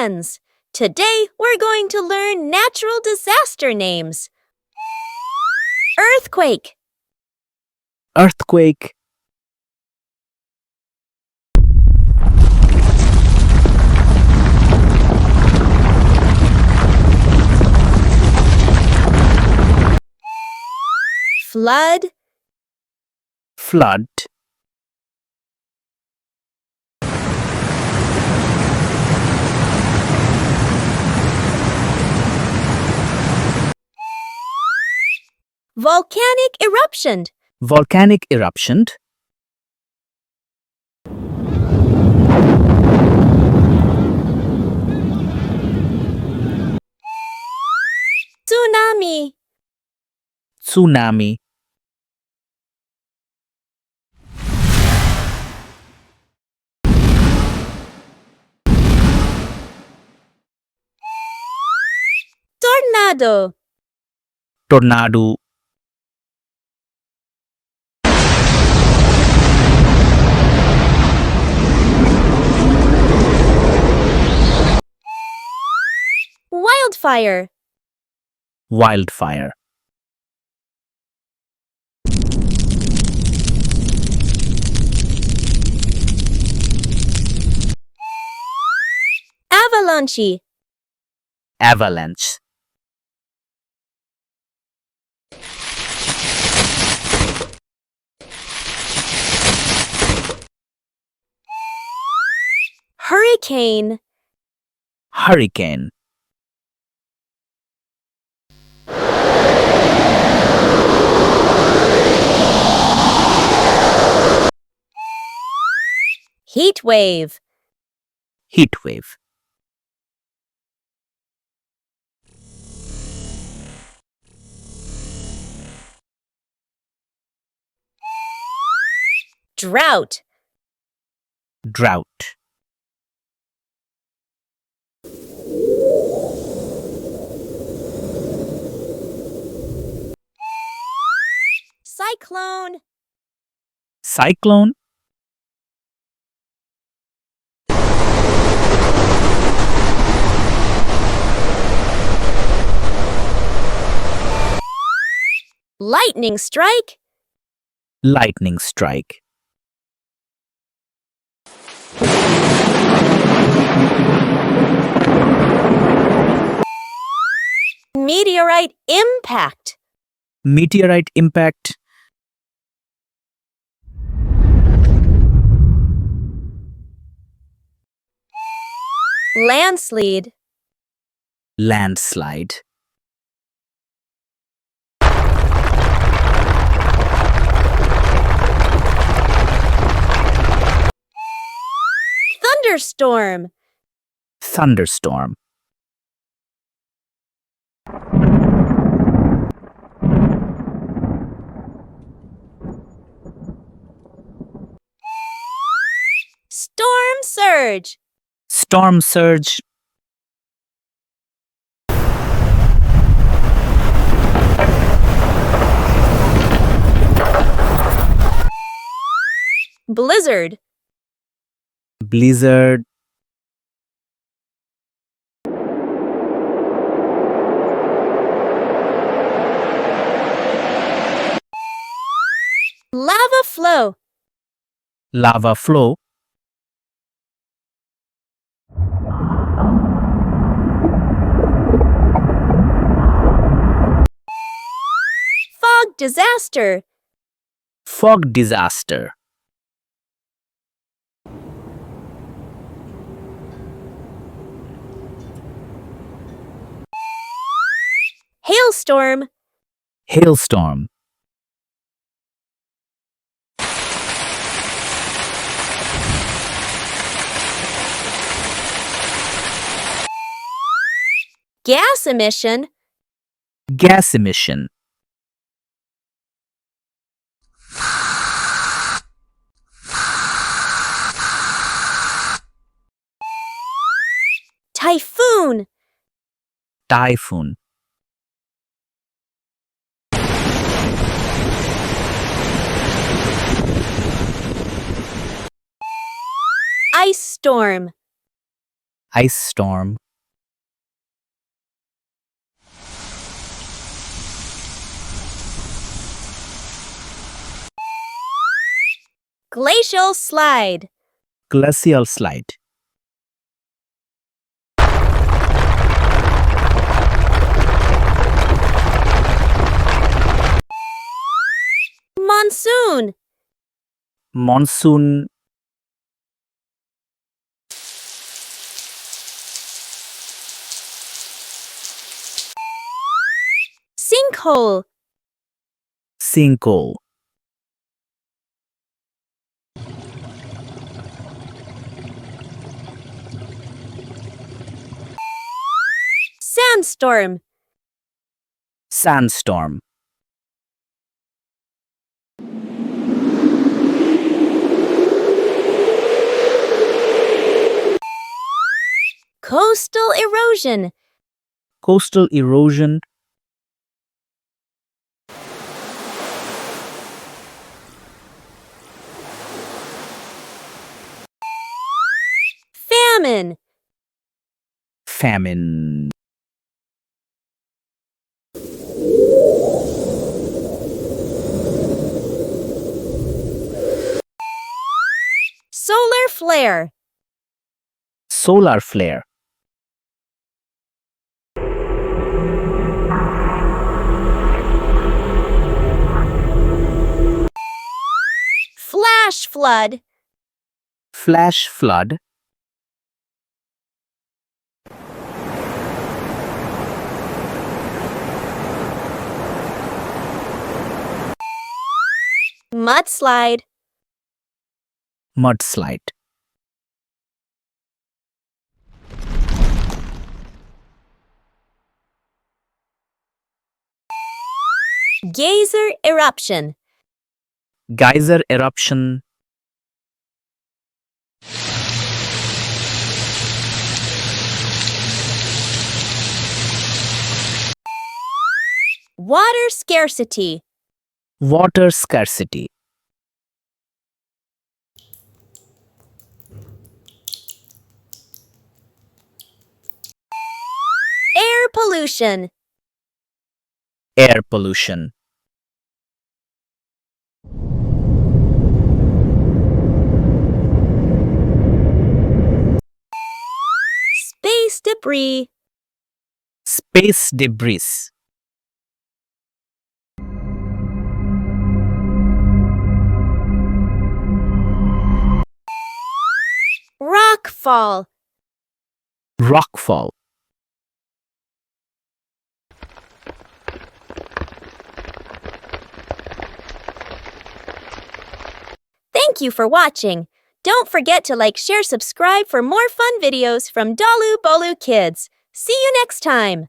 friends! Today we're going to learn natural disaster names. Earthquake, Earthquake, flood, flood, volcanic eruption, volcanic eruption, tsunami, tsunami, tornado, tornado, wildfire, wildfire, avalanche, avalanche, hurricane, hurricane, heatwave, heatwave, drought, drought, cyclone, cyclone, lightning strike, lightning strike, meteorite impact, meteorite impact, landslide, landslide, thunderstorm, thunderstorm, storm surge, storm surge, blizzard, blizzard, lava flow, lava flow, fog disaster, fog disaster, hailstorm, hailstorm, gas emission, gas emission, typhoon, typhoon, ice storm, Ice storm. Glacial slide. Glacial slide. Monsoon. Monsoon. Sinkhole. Sinkhole. Sandstorm. Sandstorm. Coastal erosion. Coastal erosion. Famine. Famine. Solar flare. Solar flare. Flash flood. Flash flood. Mudslide. Mudslide. Geyser eruption. Geyser eruption. Water scarcity. Water scarcity. Air pollution. Air pollution. Space debris. Space debris. Rockfall. Rockfall. Thank you for watching. Don't forget to like, share, subscribe for more fun videos from Dollu Bollu Kids. See you next time!